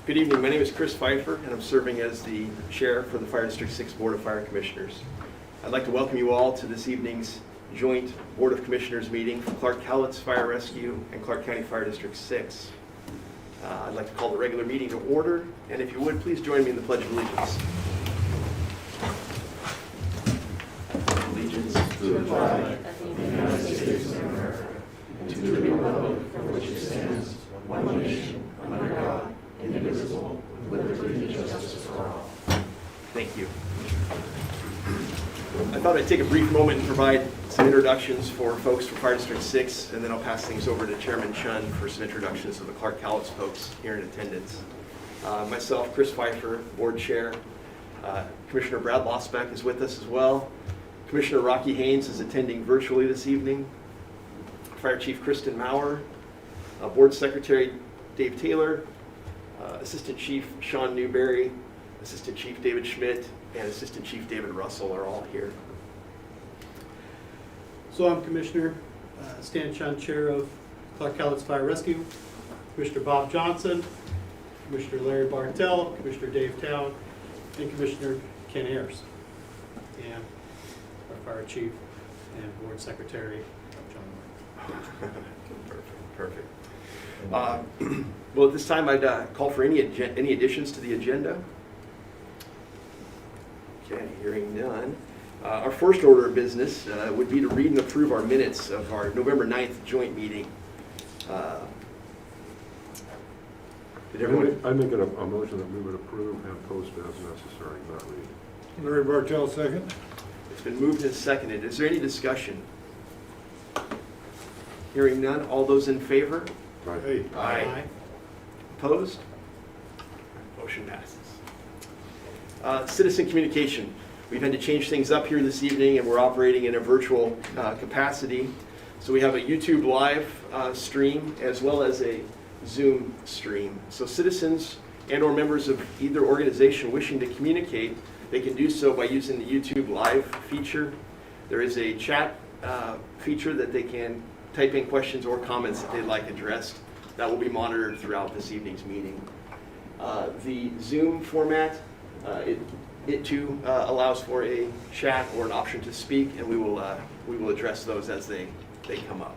Good evening. My name is Chris Pfeiffer, and I'm serving as the chair for the Fire District 6 Board of Fire Commissioners. I'd like to welcome you all to this evening's joint Board of Commissioners meeting for Clark Cowlitz Fire Rescue and Clark County Fire District 6. I'd like to call the regular meeting to order, and if you would, please join me in the Pledge of Allegiance. Allegiance to the flag of the United States of America, and to the republic for which it stands, one nation, under God, indivisible, with liberty and justice for all. Thank you. I thought I'd take a brief moment and provide some introductions for folks from Fire District 6, and then I'll pass things over to Chairman Chun for some introductions of the Clark Cowlitz folks here in attendance. Myself, Chris Pfeiffer, Board Chair. Commissioner Brad Losbeck is with us as well. Commissioner Rocky Haynes is attending virtually this evening. Fire Chief Kristen Maurer, Board Secretary Dave Taylor, Assistant Chief Sean Newberry, Assistant Chief David Schmidt, and Assistant Chief David Russell are all here. So I'm Commissioner Stan Chun, Chair of Clark Cowlitz Fire Rescue, Commissioner Bob Johnson, Commissioner Larry Bartell, Commissioner Dave Town, and Commissioner Ken Ayers, and our Fire Chief and Board Secretary, John Moore. Perfect. Well, at this time, I'd call for any additions to the agenda. Okay, hearing none. Our first order of business would be to read and approve our minutes of our November 9th joint meeting. Did everyone? I make it a motion that we would approve and post as necessary, not read. Larry Bartell, second. It's been moved and seconded. Is there any discussion? Hearing none. All those in favor? Right. Hey, Aye. Opposed? Motion passes. Citizen communication. We've had to change things up here this evening, and we're operating in a virtual capacity. So we have a YouTube live stream as well as a Zoom stream. So citizens and or members of either organization wishing to communicate, they can do so by using the YouTube live feature. There is a chat feature that they can type in questions or comments that they'd like addressed. That will be monitored throughout this evening's meeting. The Zoom format, it too allows for a chat or an option to speak, and we will address those as they come up.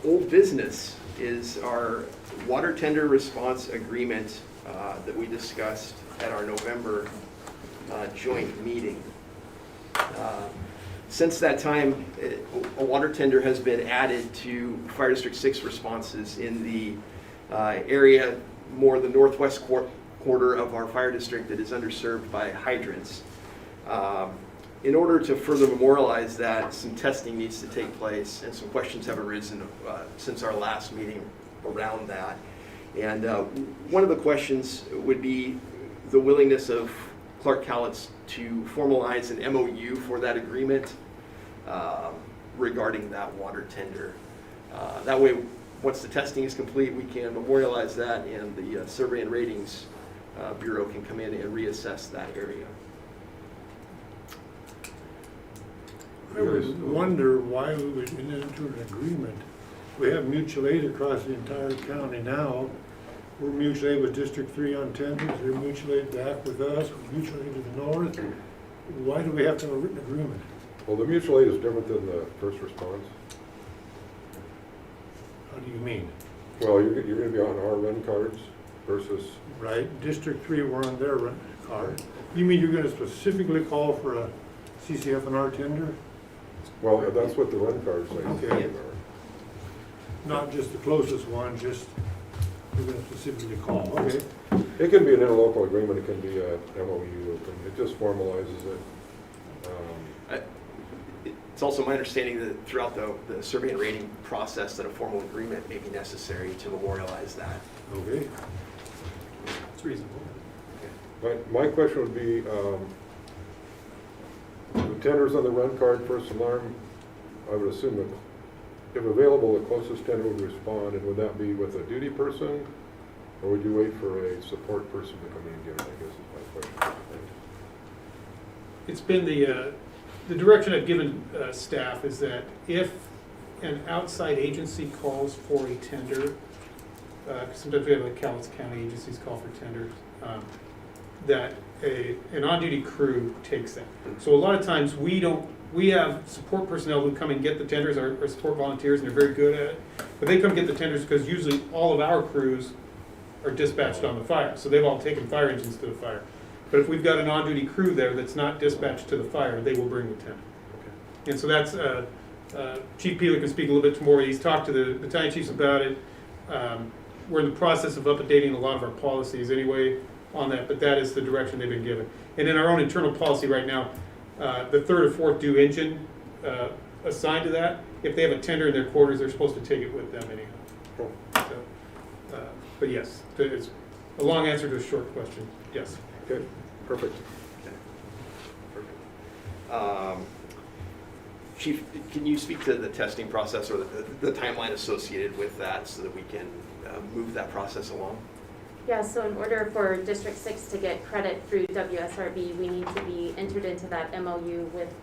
Old business is our water tender response agreement that we discussed at our November joint meeting. Since that time, a water tender has been added to Fire District 6 responses in the area, more the northwest quarter of our fire district that is underserved by hydrants. In order to further memorialize that, some testing needs to take place, and some questions have arisen since our last meeting around that. And one of the questions would be the willingness of Clark Cowlitz to formalize an MOU for that agreement regarding that water tender. That way, once the testing is complete, we can memorialize that, and the Survey and Ratings Bureau can come in and reassess that area. I would wonder why we would enter into an agreement. We have mutual aid across the entire county now. We're mutual aid with District 3 on tenders. They're mutual aid back with us. We're mutual aid to the north. Why do we have to have a written agreement? Well, the mutual aid is different than the first response. How do you mean? Well, you're going to be on our run cards versus, Right, District 3, we're on their run card. You mean you're gonna specifically call for a CCF&R tender? well, that's what the run cards say. Okay. Not just the closest one, just you're gonna specifically call, okay? It can be an interlocal agreement, it can be a MOU, it just formalizes it. It's also my understanding that throughout the survey and rating process that a formal agreement may be necessary to memorialize that. Okay. It's reasonable. My question would be, the tenders on the run card, first alarm, I would assume that if available, the closest tender would respond, and would that be with a duty person, or would you wait for a support person to come in and get it, I guess is my question. It's been the direction I've given staff is that if an outside agency calls for a tender, sometimes we have like Cowlitz County agencies call for tenders, that an on-duty crew takes that. So a lot of times we have support personnel who come and get the tenders, our support volunteers, and they're very good at it. But they come get the tenders because usually all of our crews are dispatched on the fire. So they've all taken fire engines to the fire. But if we've got an on-duty crew there that's not dispatched to the fire, they will bring the tender. Okay. And so that's, Chief Peeler can speak a little bit more. He's talked to the battalion chiefs about it. We're in the process of updating a lot of our policies anyway on that, but that is the direction they've been given. And in our own internal policy right now, the third or fourth due engine assigned to that, if they have a tender in their quarters, they're supposed to take it with them anyhow. Cool. So, but yes, it's a long answer to a short question. Yes. Okay, perfect. Okay. Perfect. Chief, can you speak to the testing process or the timeline associated with that so that we can move that process along? Yeah, so in order for District 6 to get credit through WSRB, we need to be entered into that MOU with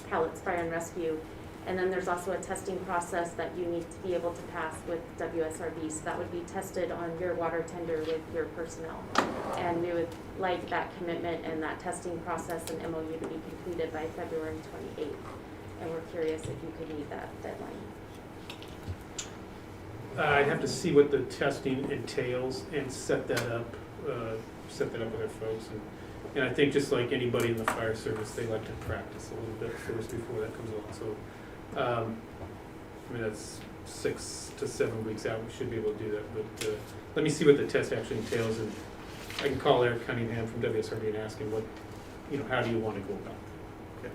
Cowlitz Fire and Rescue. And then there's also a testing process that you need to be able to pass with WSRB. So that would be tested on your water tender with your personnel. And we would like that commitment and that testing process and MOU to be completed by February 28th. And we're curious if you could meet that deadline. I'd have to see what the testing entails and set that up with our folks. And I think just like anybody in the fire service, they like to practice a little bit first before that comes along. So, I mean, that's 6 to 7 weeks out. We should be able to do that. But let me see what the test actually entails, and I can call Eric Cunningham from WSRB and ask him how do you want to go about it. Okay,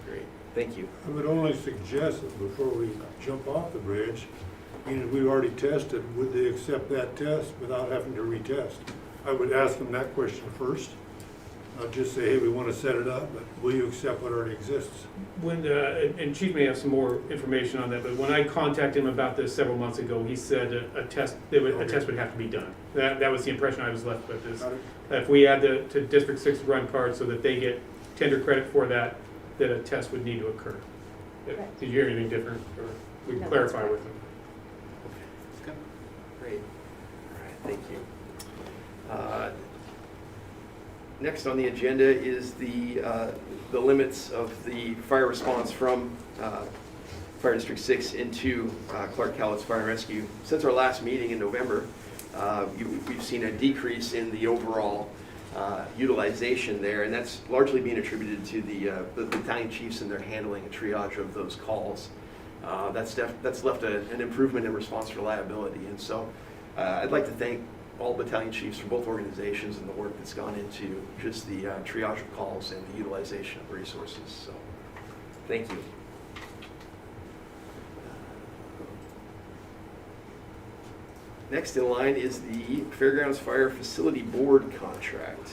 great. Thank you. I would only suggest that before we jump off the bridge, we've already tested, would they accept that test without having to retest? I would ask them that question first. Not just say, hey, we want to set it up, but will you accept what already exists? When and Chief may have some more information on that, but when I contacted him about this several months ago, he said a test would have to be done. That was the impression I was left with. Is that if we add to District 6 run card so that they get tender credit for that a test would need to occur. Correct. Did you hear anything different, or we can No, clarify that's with them? Okay. Great. All right, thank you. Next on the agenda is the limits of the fire response from Fire District 6 into Clark Cowlitz Fire and Rescue. Since our last meeting in November, we've seen a decrease in the overall utilization there, and that's largely being attributed to the battalion chiefs and their handling and triage of those calls. That's left an improvement in response reliability, and so I'd like to thank all battalion chiefs from both organizations and the work that's gone into just the triage of calls and the utilization of resources. So, thank you. Next in line is the Fairgrounds Fire Facility Board contract.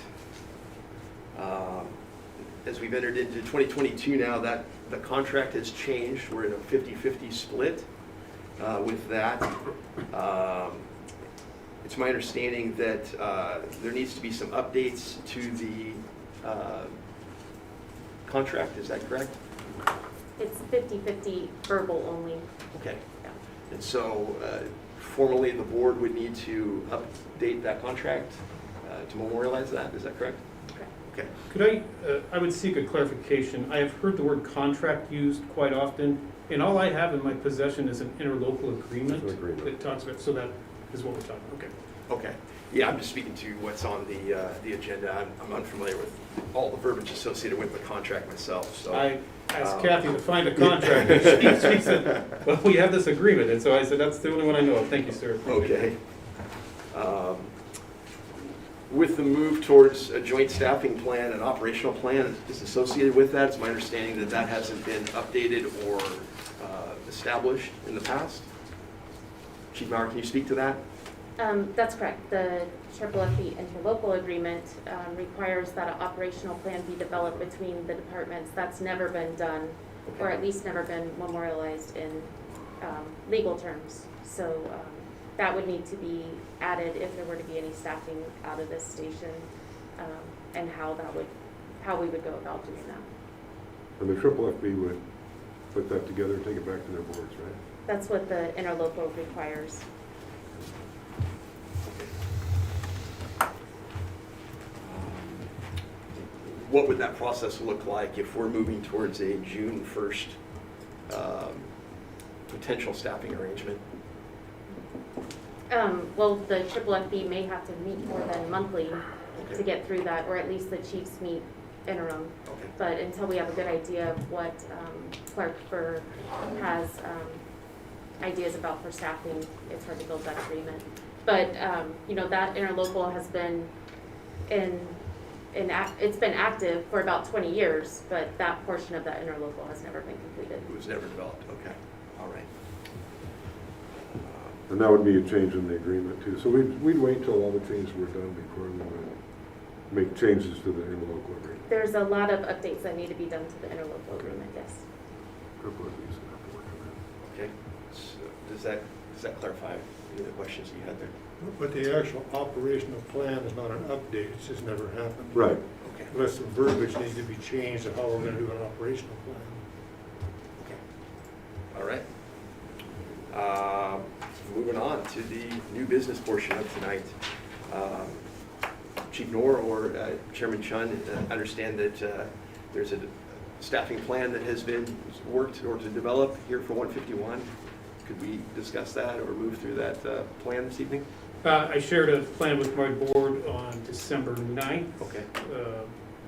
As we've entered into 2022 now, that the contract has changed. We're in a 50-50 split with that. It's my understanding that there needs to be some updates to the contract. Is that correct? It's 50-50 verbal only. Okay. Yeah. And so formally, the board would need to update that contract to memorialize that. Is that correct? Correct. Okay. Could I would seek a clarification. I have heard the word contract used quite often, and all I have in my possession is an interlocal agreement. It's an agreement. That talks about, so that is what we're talking about. Okay. Okay. Yeah, I'm just speaking to what's on the agenda. I'm unfamiliar with all the verbiage associated with the contract myself. So I asked Kathy to find a contract, and she said, well, we have this agreement, and so I said, that's the only one I know of. Thank you, sir. Okay. With the move towards a joint staffing plan, an operational plan is associated with that. It's my understanding that that hasn't been updated or established in the past. Chief Maurer, can you speak to that? That's correct. The FFP interlocal agreement requires that an operational plan be developed between the departments. That's never been done, or at least never been memorialized in legal terms. So that would need to be added if there were to be any staffing out of this station, and how we would go about doing that. And the FFP would put that together and take it back to their boards, right? That's what the interlocal requires. what would that process look like if we're moving towards a June 1st potential staffing arrangement? Well, the FFB may have to meet more than monthly Okay. to get through that, or at least the chiefs meet interim. Okay. But until we have a good idea of what Clark Burr has ideas about for staffing, it's hard to build that agreement. But, you know, that interlocal has been it's been active for about 20 years, but that portion of that interlocal has never been completed. It was never developed, okay, all right. And that would be a change in the agreement too. So we'd wait till all the changes were done before we would make changes to the interlocal agreement. There's a lot of updates that need to be done to the interlocal agreement, yes. Couple of these have to work on that. Okay, so does that clarify any of the questions you had there? But the actual operational plan is not an update, it's just never happened. Right. Okay, Unless some verbiage needs to be changed of how we're gonna do an operational plan. okay, all right. Moving on to the new business portion of tonight. Chief Knorr or Chairman Chun understand that there's a staffing plan that has been worked or to develop here for 151. Could we discuss that or move through that plan this evening? I shared a plan with my board on December 9th. Okay.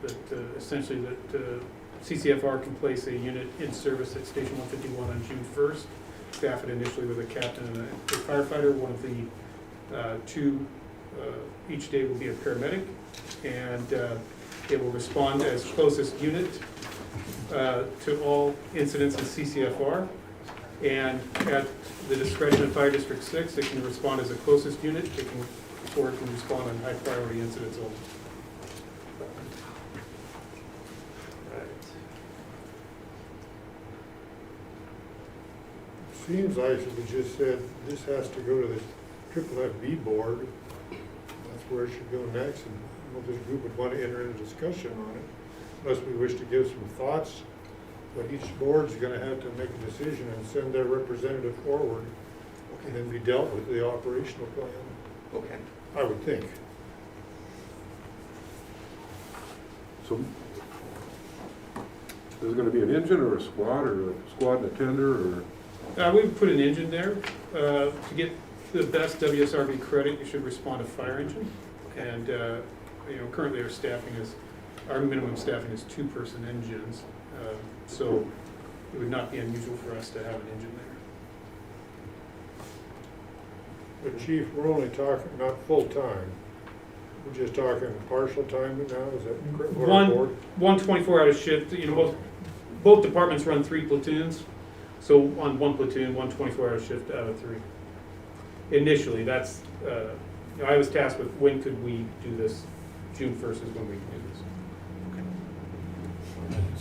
That essentially that CCFR can place a unit in service at Station 151 on June 1st. Staff it initially with a captain and a firefighter. One of the two each day will be a paramedic, and it will respond as closest unit to all incidents in CCFR. And at the discretion of Fire District 6, it can respond as a closest unit, or it can respond on high priority incidents only. Right. Seems like if we just said this has to go to the FFB board, that's where it should go next, and I don't know if this group would want to enter into discussion on it, unless we wish to give some thoughts. But each board's gonna have to make a decision and send their representative forward, and then be dealt with the operational plan, Okay. I would think. So is it gonna be an engine or a squad and a tender or? We would put an engine there. To get the best WSRB credit, you should respond to fire engine. And, you know, currently our minimum staffing is 2-person engines. So it would not be unusual for us to have an engine there. But Chief, we're only talking, not full-time, we're just talking partial time now, is that correct? What our board- One 24-hour shift, you know, both departments run 3 platoons. So on one platoon, one 24-hour shift out of 3. Initially, that's, you know, I was tasked with when could we do this? June 1st is when we can do this.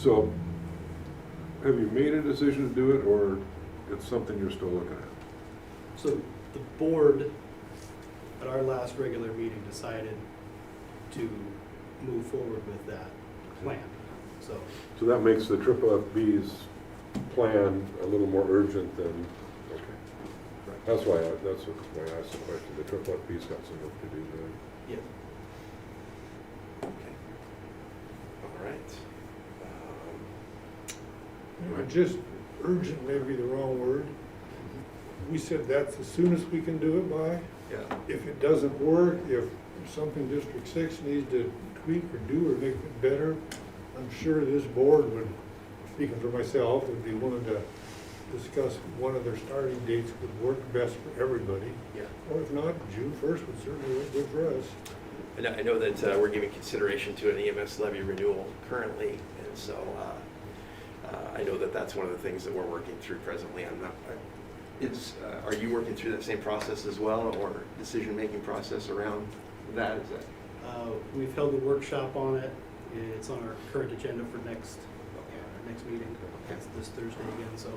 So have you made a decision to do it, or it's something you're still looking at? So the board, at our last regular meeting, decided to move forward with that plan. So So that makes the FFB's plan a little more urgent than, okay. That's why I asked the question. The FFB's got some work to do there. yeah. Okay. All right. Just urgent may be the wrong word. We said that's as soon as we can do it by. Yeah. If it doesn't work, if something District 6 needs to tweak or do or make it better, I'm sure this board would, speaking for myself, would be willing to discuss one of their starting dates would work best for everybody. Yeah. Or if not, June 1st would certainly work good for us. I know that we're giving consideration to an EMS levy renewal currently, and so I know that that's one of the things that we're working through presently. Are you working through that same process as well, or decision-making process around that? Is that? We've held a workshop on it. It's on our current agenda for next meeting. It's this Thursday again. So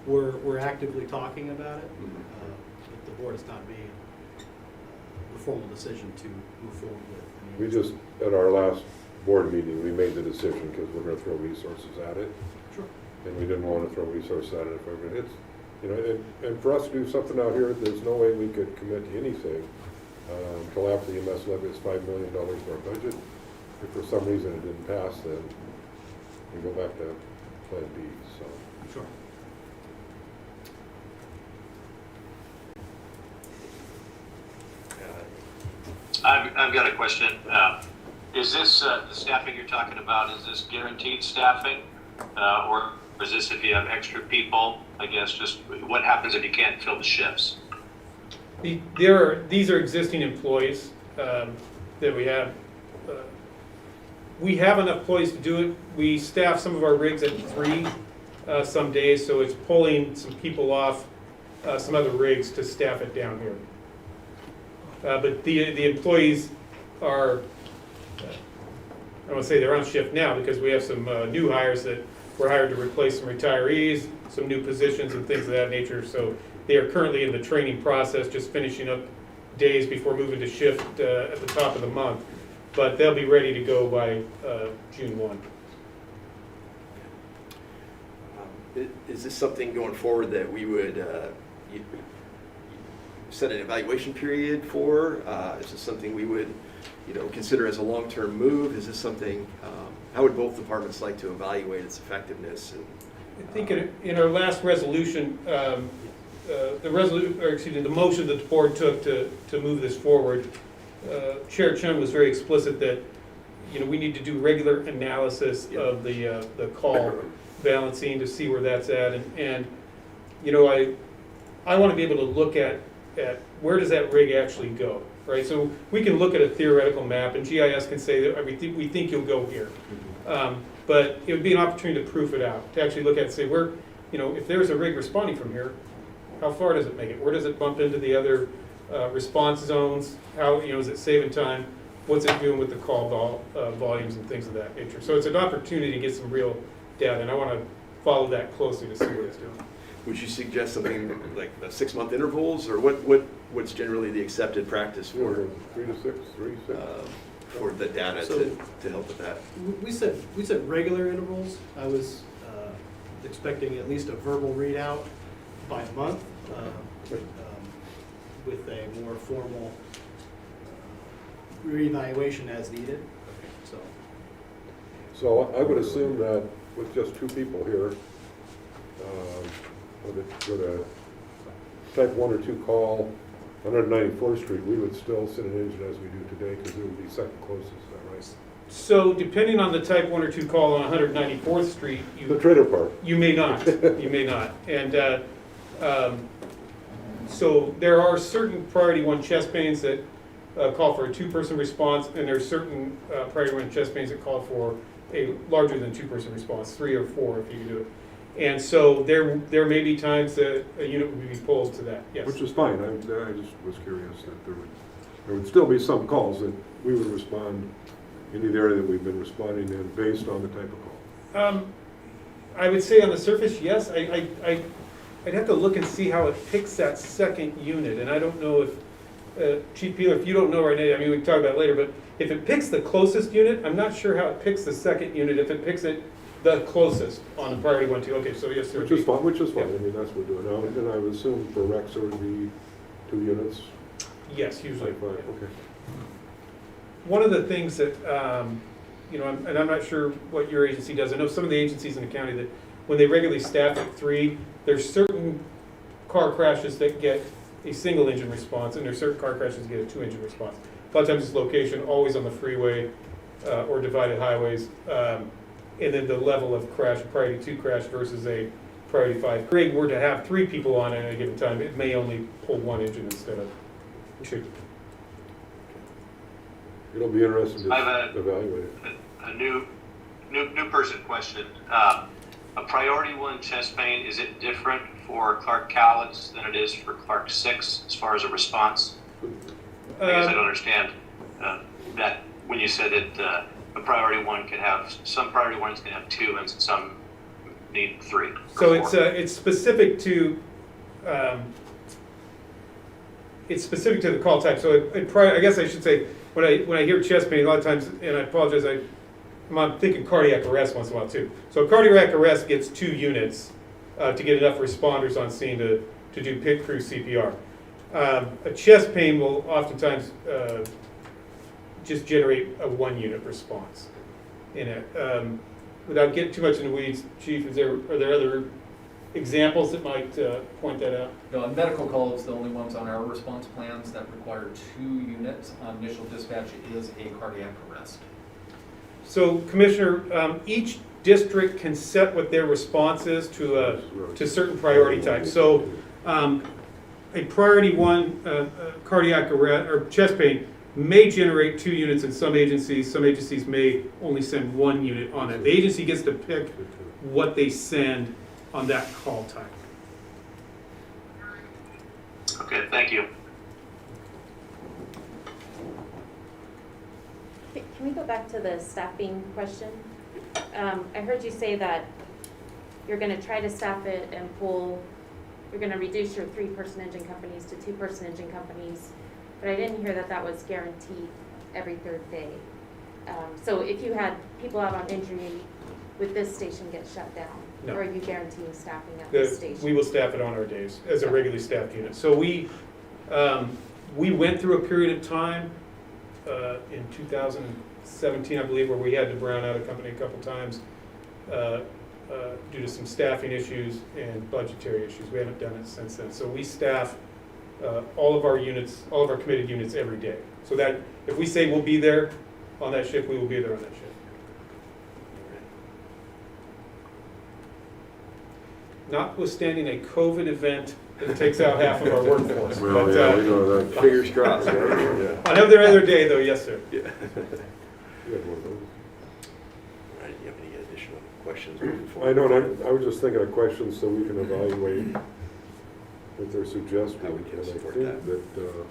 we're actively talking about it. But the board has not made the formal decision to move forward with. We just, at our last board meeting, we made the decision because we're gonna throw resources at it. Sure. And we didn't want to throw resources at it if we're gonna, it's, you know, and for us to do something out here, there's no way we could commit to anything until after the EMS levy is $5 million of our budget. if for some reason it didn't pass, then we go back to Plan B, so. Sure. I've got a question. Is this, the staffing you're talking about, is this guaranteed staffing? Or is this if you have extra people, I guess, just what happens if you can't fill the shifts? These are existing employees that we have. We have enough employees to do it. We staff some of our rigs at 3 some days, so it's pulling some people off some other rigs to staff it down here. But the employees are, I don't want to say they're on shift now because we have some new hires that were hired to replace some retirees, some new positions and things of that nature. So they are currently in the training process, just finishing up days before moving to shift at the top of the month. But they'll be ready to go by June 1. Is this something going forward that we would set an evaluation period for? Is this something we would, consider as a long-term move? Is this something, how would both departments like to evaluate its effectiveness? I think in our last resolution, the motion that the board took to move this forward, Chair Chun was very explicit that, we need to do regular analysis of the call balancing to see where that's at. And I want to be able to look at where does that rig actually go, right? So we can look at a theoretical map and GIS can say that we think you'll go here. But it would be an opportunity to proof it out, to actually look at and say where, if there's a rig responding from here, how far does it make it? Where does it bump into the other response zones? How, is it saving time? What's it doing with the call volumes and things of that nature? So it's an opportunity to get some real data, and I want to follow that closely to see what it's doing. Would you suggest something like 6-month intervals, or what's generally the accepted practice for 3 to 6, 3, 6. for the data So- to help with that? We said regular intervals. I was expecting at least a verbal readout by a month with a more formal reevaluation as needed. So I would assume that with just 2 people here, with a type 1 or 2 call, 194th Street, we would still sit an engine as we do today because it would be second closest, is that right? So depending on the type 1 or 2 call on 194th Street, The trailer park. you may not. You may not. And so there are certain priority 1 chest pains that call for a 2-person response, and there are certain priority 1 chest pains that call for a larger than 2-person response, 3 or 4 if you can do it. And so there may be times that a unit would be pulled to that, yes. Which is fine. I just was curious that there would still be some calls that we would respond in the area that we've been responding in based on the type of call. I would say on the surface, yes. I'd have to look and see how it picks that second unit, and I don't know if, Chief Peeler, if you don't know right now, I mean, we can talk about it later, but if it picks the closest unit, I'm not sure how it picks the second unit, if it picks it the closest on the priority 1, 2. Okay, so yes, there would Which be. is fine. Yeah. I mean, that's what we're doing now. And I would assume for Rex it would be 2 units. Yes, usually. Like 5, okay. One of the things that, and I'm not sure what your agency does. I know some of the agencies in the county that when they regularly staff at 3, there's certain car crashes that get a single engine response, and there's certain car crashes that get a 2-engine response. A lot of times it's location, always on the freeway or divided highways, and then the level of crash, priority 2 crash versus a priority 5. If the rig were to have 3 people on it at a given time, it may only pull 1 engine instead of 2. It'll be interesting to I have evaluate it. A new person question. A priority 1 chest pain, is it different for Clark Cowlitz than it is for Clark 6 as far as a response? I guess I don't understand that when you said that a priority 1 can have, some priority 1s can have 2 and some need 3. or So 4. it's specific to the call type. So I guess I should say when I hear chest pain, a lot of times, and I apologize, I'm thinking cardiac arrest once in a while too. So cardiac arrest gets 2 units to get enough responders on scene to do pit crew CPR. A chest pain will oftentimes just generate a 1-unit response in it. Without getting too much in the weeds, Chief, are there other examples that might point that out? No, and medical calls, the only ones on our response plans that require 2 units on initial dispatch is a cardiac arrest. So, Commissioner, each district can set what their response is to certain priority types. So, a priority 1 cardiac arrest or chest pain may generate 2 units in some agencies. Some agencies may only send 1 unit on it. The agency gets to pick what they send on that call type. Okay, thank you. Can we go back to the staffing question? I heard you say that you're gonna try to staff it and you're gonna reduce your 3-person engine companies to 2-person engine companies, but I didn't hear that that was guaranteed every 3rd day. So if you had people out on injury, would this station get shut down? No. Or are you guaranteeing staffing at this station? We will staff it on our days as a regularly staffed unit. So we went through a period of time in 2017, I believe, where we had to brown out a company a couple times due to some staffing issues and budgetary issues. We haven't done it since then. So we staff all of our units, all of our committed units every day. So that if we say we'll be there on that shift, we will be there on that shift. Notwithstanding a COVID event that takes out half of our workforce. Well, But, yeah, we know that. Fingers crossed, right? Yeah. on every other day, though, yes, sir. Yeah. You had one of those. All right, do you have any additional questions moving I forward? don't, I was just thinking of questions so we can evaluate what they're suggesting. How we can And I support think that.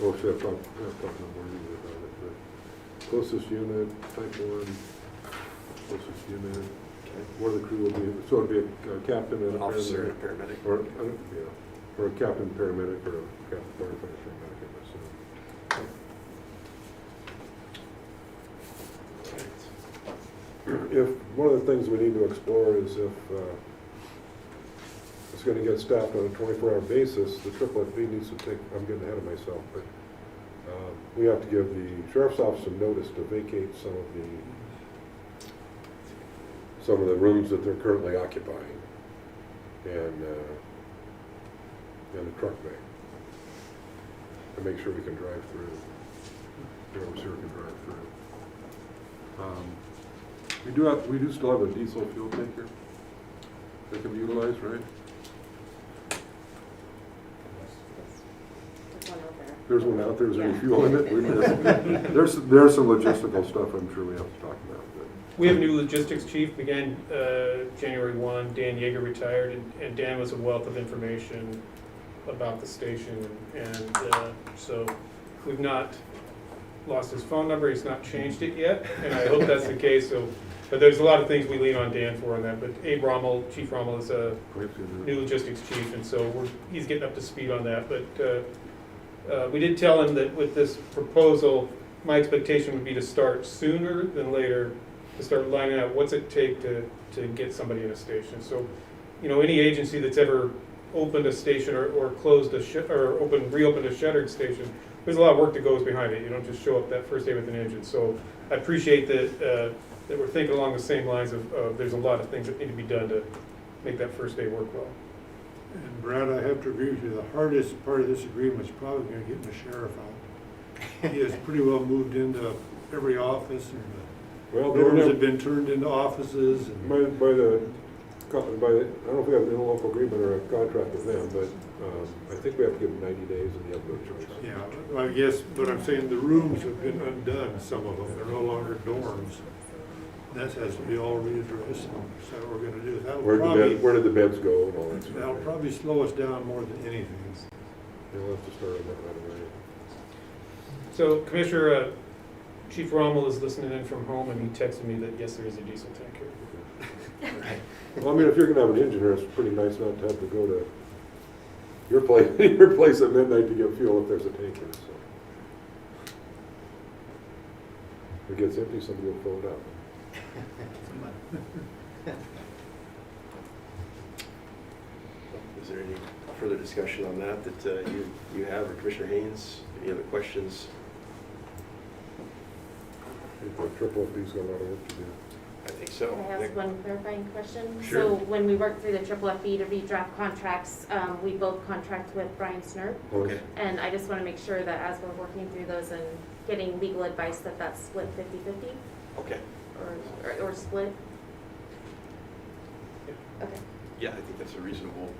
well, should I talk no more about it, but closest unit, type 1, closest unit, what the crew will be, so it'd be a captain and An a officer and a paramedic. paramedic. Or a captain paramedic, or a captain firefighter paramedic, I assume. If, one of the things we need to explore is if it's gonna get staffed on a 24-hour basis, the FFP needs to take, I'm getting ahead of myself, but we have to give the sheriff's office some notice to vacate some of the rooms that they're currently occupying, and the truck bay, to make sure we can drive through, the officer can drive through. We do still have a diesel fuel tanker that can be utilized, right? There's one over. There's one out there, is there any Yeah. fuel in it? We missed. There's some logistical stuff I'm sure we have to talk about, but. We have a new logistics chief, began January 1. Dan Yeager retired, and Dan was a wealth of information about the station. And so we've not lost his phone number, he's not changed it yet, and I hope that's the case. So, but there's a lot of things we lean on Dan for on that. But Abe Rommel, Chief Rommel, is a new logistics chief, and so he's getting up to speed on that. But we did tell him that with this proposal, my expectation would be to start sooner than later, to start lining out what's it take to get somebody in a station. So, you know, any agency that's ever opened a station or closed reopened a shuttered station, there's a lot of work that goes behind it. You don't just show up that first day with an engine. So I appreciate that we're thinking along the same lines of there's a lot of things that need to be done to make that first day work well. And Brad, I have to agree with you, the hardest part of this agreement is probably gonna get the sheriff out. He has pretty well moved into every office, and Well, the doors have been turned into offices. And I don't know if we have an interlocal agreement or a contract with them, but I think we have to give them 90 days and you have no choice. yeah, well, I guess, but I'm saying the rooms have been undone, some of them, they're no longer dorms. That has to be all readdressed, and so what we're gonna do. Where did the beds go and all that stuff? That'll probably slow us down more than anything. We'll have to start on that right away. So Commissioner, Chief Rommel is listening in from home, and he texted me that yes, there is a diesel tank here. Well, I mean, if you're gonna have an engineer, it's pretty nice not to have to go to your place at midnight to get fuel if there's a tanker, so. If it gets empty, somebody will fill it up. Is there any further discussion on that you have, or Commissioner Haynes? Any other questions? Triple FB's got a lot of work to do. I think so. Can I ask one clarifying question? Sure. So when we work through the triple FB to redraft contracts, we both contract with Brian Snurp. Okay. And I just want to make sure that as we're working through those and getting legal advice, that that's split 50/50 Okay. or split? Okay. Yeah, I think that's a reasonable.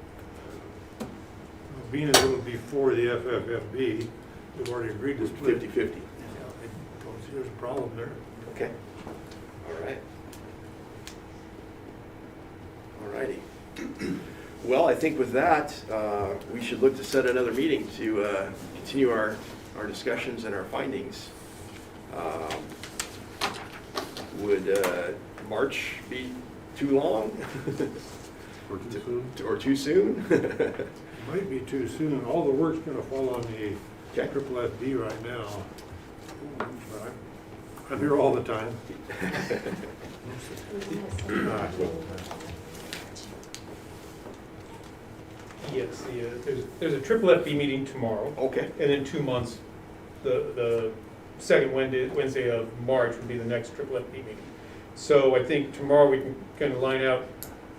Being a little before the FFFB, we've already agreed to split. 50/50. Yeah, I don't see there's a problem there. Okay. All right. All righty. Well, I think with that, we should look to set another meeting to continue our discussions and our findings. Would March be too long? Or too soon? Or too soon? Might be too soon. All the work's gonna fall on the Okay. triple FB right now. But I'm here all the time. Yes, there's a triple FB meeting tomorrow, Okay. and in 2 months, the second Wednesday of March would be the next triple FB meeting. So I think tomorrow we can kind of line out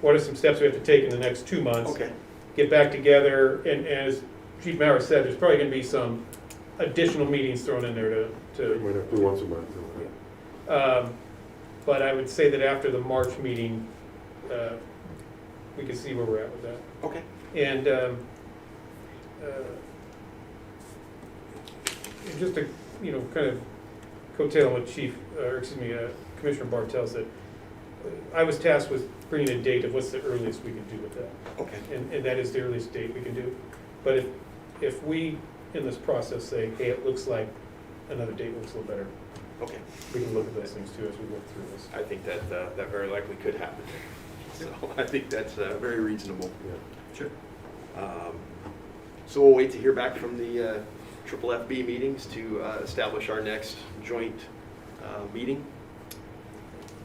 what are some steps we have to take in the next 2 months. Okay. Get back together, and as Chief Maurer said, there's probably gonna be some additional meetings thrown in there We to might have to do once a month. Okay. but I would say that after the March meeting, we can see where we're at with that. Okay. And just to, kind of coattail what Commissioner Bartell said, I was tasked with bringing a date of what's the earliest we can do with that. Okay. And that is the earliest date we can do. But if we, in this process, say, hey, it looks like another date looks a little better, Okay. we can look at those things too as we work through this. I think that that very likely could happen. So I think that's very reasonable. Yeah. Sure. So we'll wait to hear back from the triple FB meetings to establish our next joint meeting.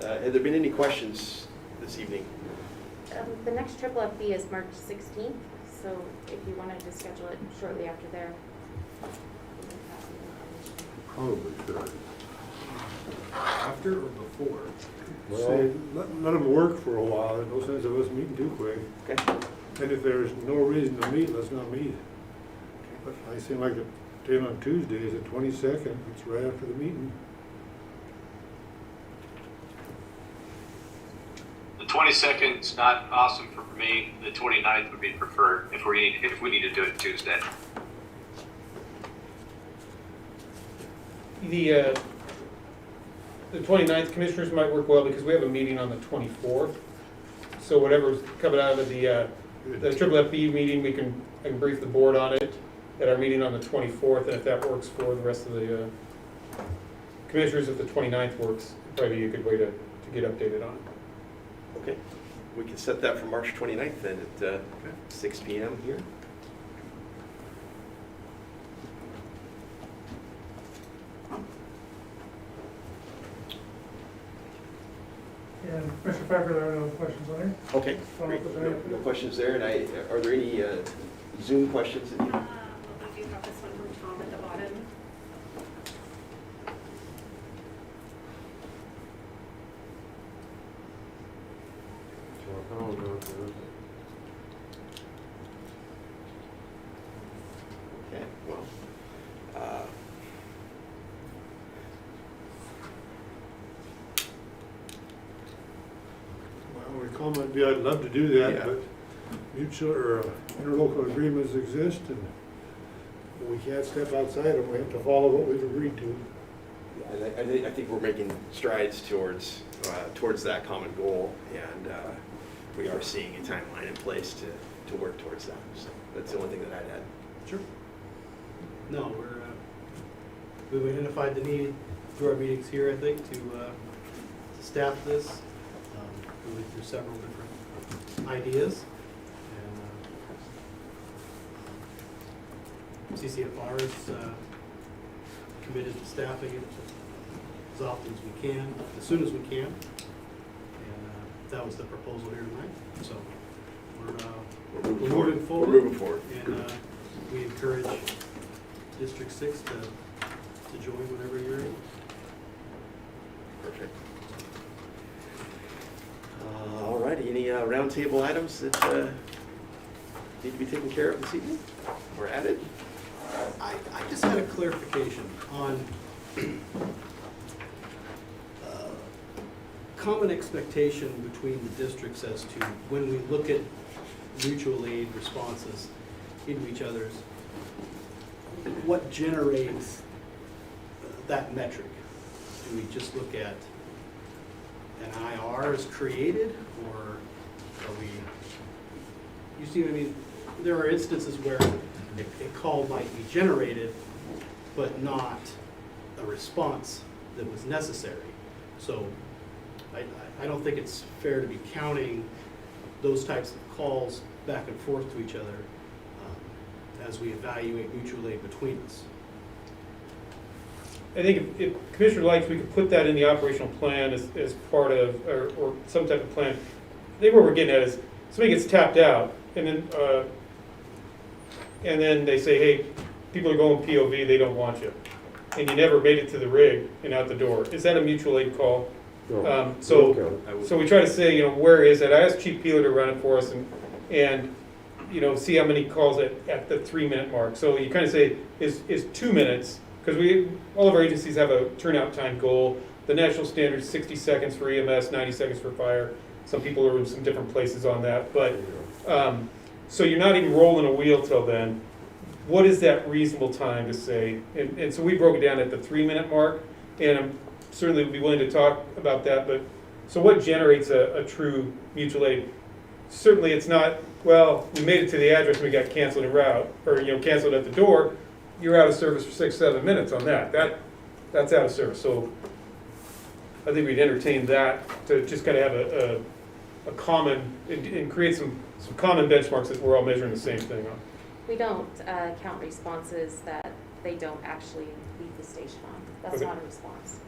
Have there been any questions this evening? The next triple FB is March 16th, so if you wanted to schedule it shortly after there. Probably should. After or before? Say, let them work for a while. There's no sense of us meeting too quick. Okay. And if there's no reason to meet, let's not meet. But I seem like the day on Tuesday is the 22nd. It's right after the meeting. The 22nd is not awesome for me. The 29th would be preferred if we need to do it Tuesday. The 29th, commissioners might work well because we have a meeting on the 24th. So whatever's coming out of the triple FB meeting, I can brief the board on it at our meeting on the 24th, and if that works for the rest of the commissioners, if the 29th works, it'd probably be a good way to get updated on it. Okay. We can set that for March 29th then at 6 p.m. here. And Mr. Pfeiffer, there are no questions on it? Okay, great. No questions there. And are there any Zoom questions that you? We do have this one from Tom at the bottom. Okay, well, Well, my comment would be I'd love to do that, Yeah. but mutual or interlocal agreements exist, and we can't step outside them. We have to follow what we've agreed to. I think we're making strides towards that common goal, and we are seeing a timeline in place to work towards that. So that's the only thing that I'd add. Sure. No, we've identified the need through our meetings here, I think, to staff this, really through several different ideas. And CCFR is committed to staffing it as often as we can, as soon as we can. And that was the proposal here tonight. So we're moving forward. We're moving forward. And we encourage District 6 to join whenever you're ready. Perfect. All righty, any roundtable items that need to be taken care of this evening or added? I just had a clarification on common expectation between the districts as to when we look at mutual aid responses into each other's, what generates that metric? Do we just look at an IR is created, or are we, you see what I mean? There are instances where a call might be generated, but not a response that was necessary. So I don't think it's fair to be counting those types of calls back and forth to each other as we evaluate mutual aid between us. I think if Commissioner likes, we could put that in the operational plan as part of, or some type of plan. I think what we're getting at is, somebody gets tapped out, and then they say, hey, people are going POV, they don't want you. And you never made it to the rig and out the door. Is that a mutual aid call? No, So okay. we try to say, where is it? I asked Chief Peeler to run it for us and see how many calls at the 3-minute mark. So you kind of say, is 2 minutes, because all of our agencies have a turnout time goal. The national standard is 60 seconds for EMS, 90 seconds for fire. Some people are in some different places on that. But so you're not even rolling a wheel till then. What is that reasonable time to say? And so we broke it down at the 3-minute mark, and I'm certainly would be willing to talk about that. But so what generates a true mutual aid? Certainly it's not, well, we made it to the address and we got canceled en route, or canceled at the door. You're out of service for 6-7 minutes on that. That's out of service. So I think we'd entertain that to just kind of have a common and create some common benchmarks that we're all measuring the same thing on. We don't count responses that they don't actually leave the station on. That's Okay. not a response.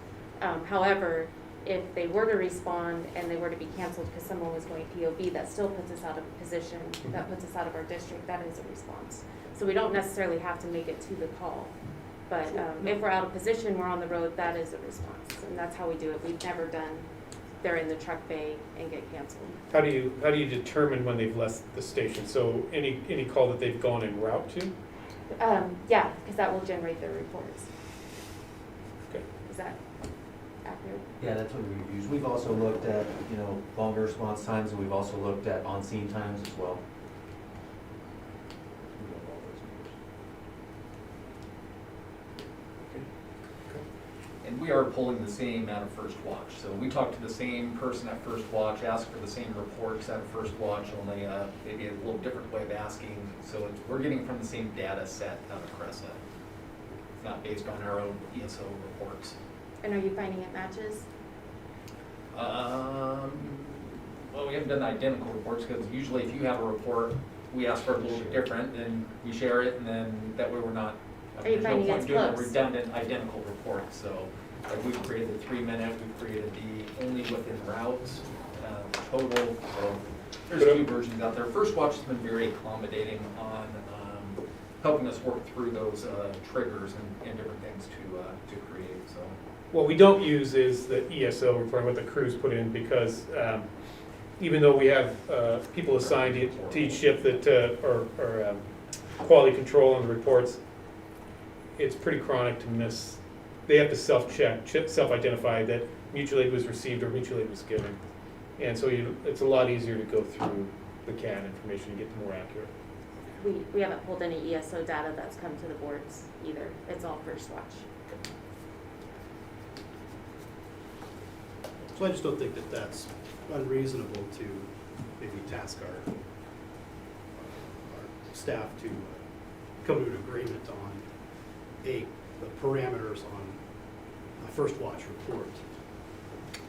However, if they were to respond and they were to be canceled because someone was going POV, that still puts us out of position, that puts us out of our district, that is a response. So we don't necessarily have to make it to the call. But if we're out of position, we're on the road, that is a response. And that's how we do it. We've never done, they're in the truck bay and get canceled. How do you determine when they've left the station? So any call that they've gone en route to? Yeah, because that will generate their reports. Okay. Is that accurate? Yeah, that's what we've used. We've also looked at, longer response times, and we've also looked at on-scene times as well. And we are pulling the same out of First Watch. So we talk to the same person at First Watch, ask for the same reports at First Watch, only maybe a little different way of asking. So we're getting from the same data set out of Cressa. It's not based on our own ESO reports. And are you finding it matches? Well, we haven't done identical reports because usually if you have a report, we ask for it a little bit different, and we share it, and then that way we're not. Are you there's no finding point it's doing a close? redundant identical report. So like we've created the 3-minute, we've created the only within routes total. So there's a few versions out there. First Watch has been very accommodating on helping us work through those triggers and different things to create. So. What we don't use is the ESO report, what the crews put in, because even though we have people assigned to each shift that are quality control on the reports, it's pretty chronic to miss. They have to self-check, self-identify that mutual aid was received or mutual aid was given. And so it's a lot easier to go through the CAN information and get more accurate. We haven't pulled any ESO data that's come to the boards either. It's all First Watch. So I just don't think that that's unreasonable to maybe task our staff to come to an agreement on the parameters on a First Watch report.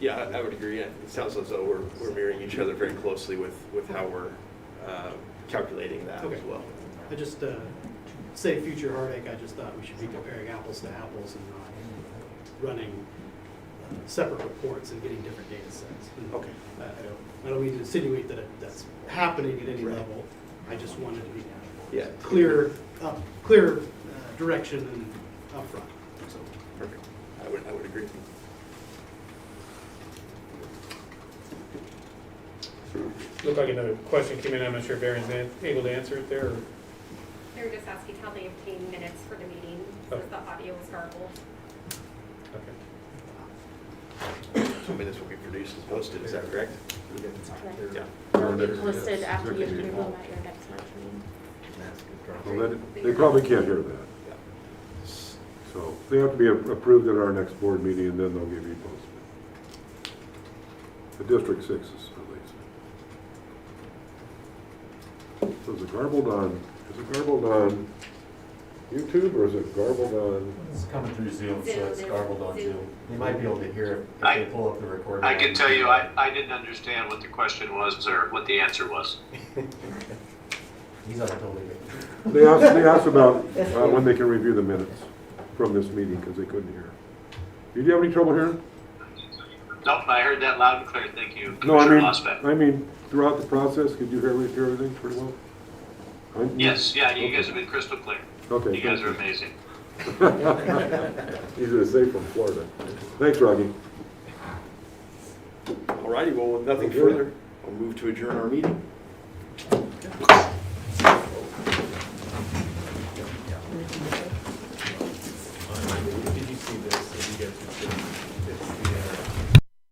Yeah, I would agree. It sounds as though we're mirroring each other very closely with how we're calculating that Okay. as well. I just, save future heartache, I just thought we should be comparing apples to apples and not running separate reports and getting different data sets. And Okay. I don't mean to insinuate that that's happening at any Right. level. I just wanted to be Yeah. clear direction and upfront. So Perfect. I would agree. Looked like another question came in, I'm not sure if Aaron's able to answer it there, or? They were just asking how they obtained minutes for the meeting, since the audio was garbled. Okay. So minutes will be produced and posted, is that correct? Correct. Yeah. They'll be posted after you approve them at your next March meeting. Well, they probably can't hear that. So they have to be approved at our next board meeting, and then they'll give you posted. The District 6 is released. So is it garbled on YouTube, or is it garbled on? It's coming through Zoom, so it's garbled on Zoom. You might be able to hear it if I- they pull up the recording. I can tell you, I didn't understand what the question was or what the answer was. He's on totally different. They asked about when they can review the minutes from this meeting, because they couldn't hear. Did you have any trouble hearing? Nope, I heard that loud and clear, thank you, No, Commissioner Mosbeck. I mean, throughout the process, could you hear everything pretty well? Yes, yeah, you guys have been crystal clear. Okay. You guys are thank you. amazing. Easy to say from Florida. Thanks, Rocky. All righty, well, with nothing Okay. further, I'll move to adjourn our meeting.